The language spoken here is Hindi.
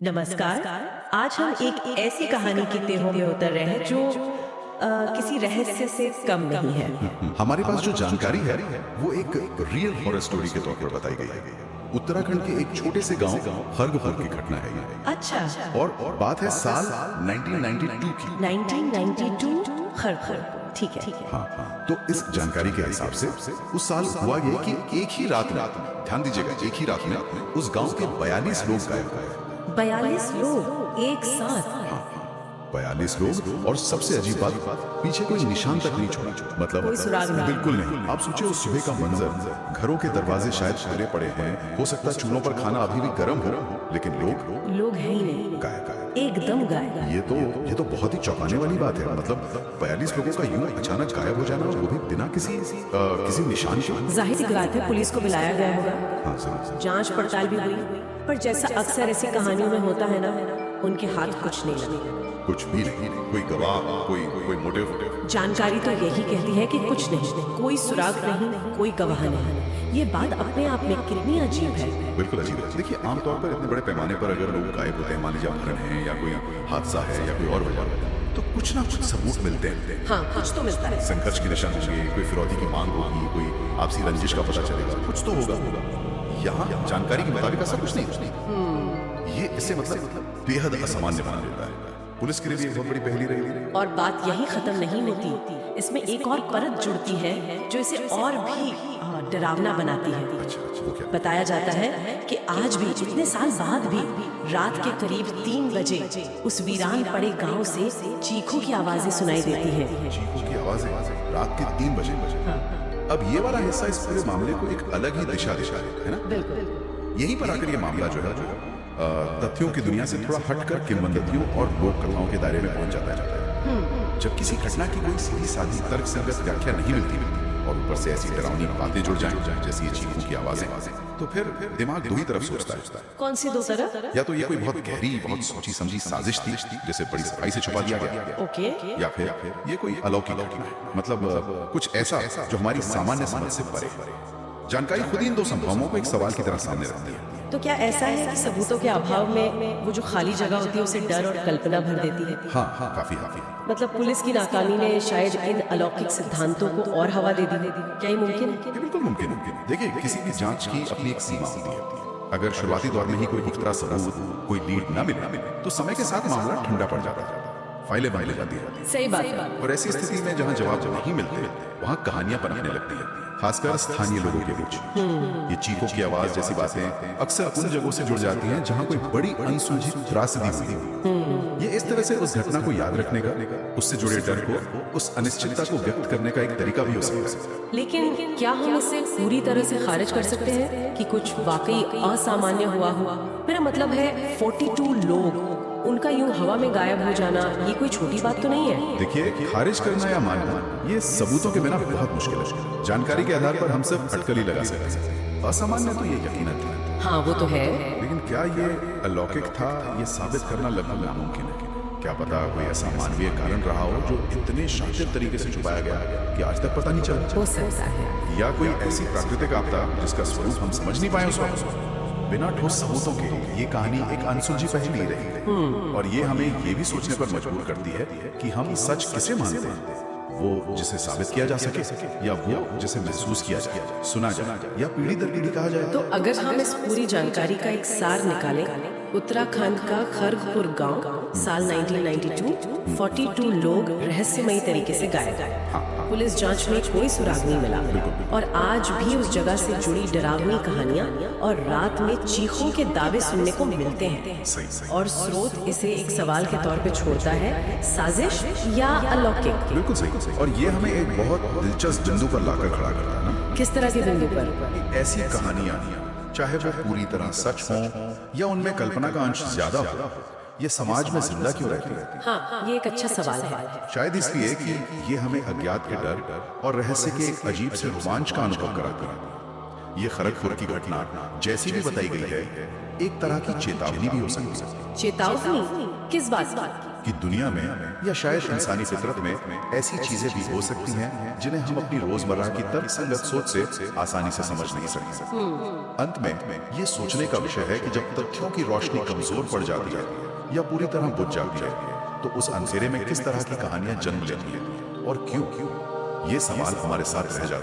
नमस्कार। आज हम एक ऐसी कहानी की तहों में उतर रहे हैं जो किसी रहस्य से कम नहीं है। हमारे पास जो जानकारी है वो एक रियल हॉरर स्टोरी के तौर पर बताई गई है। उत्तराखंड के एक छोटे से गांव खरगपुर की घटना है ये। अच्छा। और बात है साल 1992 की। 1992 खरगपुर, ठीक है। हाँ, तो इस जानकारी के हिसाब से उस साल हुआ ये कि एक ही रात में, ध्यान दीजिएगा, एक ही रात में उस गांव के 42 लोग गायब हुए। 42 लोग एक साथ? 42 लोग, और सबसे अजीब बात, पीछे कोई निशान तक नहीं छोड़ा। मतलब कोई सुराग नहीं। बिल्कुल नहीं। आप सोचिए उस सुबह का मंजर, घरों के दरवाजे शायद खुले पड़े हैं, हो सकता है चूल्हों पर खाना अभी भी गर्म हो, लेकिन लोग है ही नहीं, गायब, एकदम गायब। ये तो बहुत ही चौंकाने वाली बात है। मतलब 42 लोगों का यूं अचानक गायब हो जाना, वो भी बिना किसी निशान के। जाहिर सी बात है, पुलिस को बुलाया गया होगा। हाँ, जरूर। जांच पड़ताल भी हुई, पर जैसा अक्सर ऐसी कहानियों में होता है ना, उनके हाथ कुछ नहीं लगे। कुछ भी नहीं, कोई गवाह, कोई मोटिव। जानकारी तो यही कहती है कि कुछ नहीं, कोई सुराग नहीं, कोई गवाह नहीं। ये बात अपने आप में कितनी अजीब है। बिल्कुल अजीब है। देखिए, आमतौर पर इतने बड़े पैमाने पर अगर लोग गायब होते हैं, मान लीजिए अपहरण है या कोई हादसा है या कोई और वजह, तो कुछ ना कुछ सबूत मिलते हैं। हाँ, कुछ तो मिलता है। संघर्ष की निशान होंगे, कोई फिरौती की मांग होगी, कोई आपसी रंजिश का पता चलेगा, कुछ तो होगा। यहाँ जानकारी के मुताबिक ऐसा कुछ नहीं। ये इससे मतलब बेहद असामान्य बना देता है। पुलिस के लिए भी एक बहुत बड़ी पहेली रही। और बात यही खत्म नहीं होती, इसमें एक और परत जुड़ती है जो इसे और भी डरावना बनाती है। अच्छा, वो क्या? बताया जाता है कि आज भी, इतने साल बाद भी, रात के करीब 3 बजे उस वीरान पड़े गांव से चीखों की आवाजें सुनाई देती हैं। चीखों की आवाजें रात के 3 बजे। अब ये वाला हिस्सा इस पूरे मामले को एक अलग ही दिशा है ना। बिल्कुल। यहीं पर आकर ये मामला जो है तथ्यों की दुनिया से थोड़ा हटकर किंवदंतियों और लोक कथाओं के दायरे में पहुंच जाता है। जब किसी घटना की कोई सीधी साधी तर्कसंगत व्याख्या नहीं मिलती और ऊपर से ऐसी डरावनी बातें जुड़ जाएं जैसी ये चीखों की आवाजें, तो फिर दिमाग दो ही तरफ सोचता है। कौन सी दो तरफ? या तो ये कोई बहुत गहरी, बहुत सोची समझी साजिश थी जिसे बड़ी सफाई से छुपा दिया गया, ओके। या फिर ये कोई अलौकिक घटना है, मतलब कुछ ऐसा जो हमारी सामान्य समझ से परे। जानकारी खुद ही इन दो संभावनाओं को एक सवाल की तरह सामने रखती है। तो क्या ऐसा है कि सबूतों के अभाव में वो जो खाली जगह होती है उसे डर और कल्पना भर देती है? हाँ, काफी। मतलब पुलिस की नाकामी ने शायद इन अलौकिक सिद्धांतों को और हवा दे दी। क्या ये मुमकिन है? बिल्कुल मुमकिन है। देखिए, किसी भी जांच की अपनी एक सीमा होती है। अगर शुरुआती दौर में ही कोई पुख्ता सबूत, कोई लीड न मिले, तो समय के साथ मामला ठंडा पड़ जाता है, फाइलें बंद हो जाती है। सही बात है। और ऐसी स्थिति में जहाँ जवाब नहीं मिलते, वहाँ कहानियां पनपने लगती है, खासकर स्थानीय लोगों के बीच। ये चीखों की आवाज जैसी बातें अक्सर उन जगहों से जुड़ जाती हैं जहाँ कोई बड़ी अनसुलझी त्रासदी हुई हो। ये इस तरह से उस घटना को याद रखने का, उससे जुड़े डर को, उस अनिश्चितता को व्यक्त करने का एक तरीका भी हो सकता है। लेकिन क्या हम इसे पूरी तरह से खारिज कर सकते हैं कि कुछ वाकई असामान्य हुआ? मेरा मतलब है 42 लोग, उनका यूं हवा में गायब हो जाना, ये कोई छोटी बात तो नहीं है। देखिए, खारिज करना या मानना, ये सबूतों के बिना बहुत मुश्किल है। जानकारी के आधार पर हम सब अटकल ही लगा सकते हैं। असामान्य तो ये यकीनन था। हाँ, वो तो है। लेकिन क्या ये अलौकिक था, ये साबित करना लगभग नामुमकिन है। क्या पता कोई ऐसा मानवीय कारण रहा हो जो इतने शातिर तरीके से छुपाया गया कि आज तक पता नहीं चला। हो सकता है। या कोई ऐसी प्राकृतिक आपदा जिसका स्वरूप हम समझ नहीं पाए उस वक्त। बिना ठोस सबूतों के ये कहानी एक अनसुलझी पहेली रही। और ये हमें ये भी सोचने पर मजबूर करती है कि हम सच किसे मानते हैं, वो जिसे साबित किया जा सके, या वो जिसे महसूस किया जाए, सुना जाए, या पीढ़ी दर पीढ़ी कहा जाए। तो अगर हम इस पूरी जानकारी का एक सार निकालें, उत्तराखंड का खरगपुर गांव, साल 1992, 42 लोग रहस्यमयी तरीके से गायब। पुलिस जांच में कोई सुराग नहीं मिला, और आज भी उस जगह से जुड़ी डरावनी कहानियां और रात में चीखों के दावे सुनने को मिलते हैं। और स्रोत इसे एक सवाल के तौर पे छोड़ता है, साजिश या अलौकिक? बिल्कुल सही। और ये हमें एक बहुत दिलचस्प बिंदु पर लाकर खड़ा करता है ना। किस तरह के बिंदु पर? ऐसी कहानियां, चाहे वो पूरी तरह सच हों या उनमें कल्पना का अंश ज्यादा हो, ये समाज में जिंदा क्यों रहती है? हाँ, ये एक अच्छा सवाल है। शायद इसलिए कि ये हमें अज्ञात के डर और रहस्य के एक अजीब से रोमांच का अनुभव कराती है। ये खरगपुर की घटना जैसी भी बताई गई है, एक तरह की चेतावनी भी हो सकती है चेतावनी किस बात की? कि दुनिया में या शायद इंसानी फितरत में ऐसी चीजें भी हो सकती हैं जिन्हें हम अपनी रोजमर्रा की तर्कसंगत सोच से आसानी से समझ नहीं सकते। अंत में ये सोचने का विषय है कि जब तथ्यों की रोशनी कमजोर पड़ जाती है या पूरी तरह बुझ जाती है, तो उस अंधेरे में किस तरह की कहानियां जन्म लेती हैं और क्यों? ये सवाल हमारे साथ रह जाते हैं।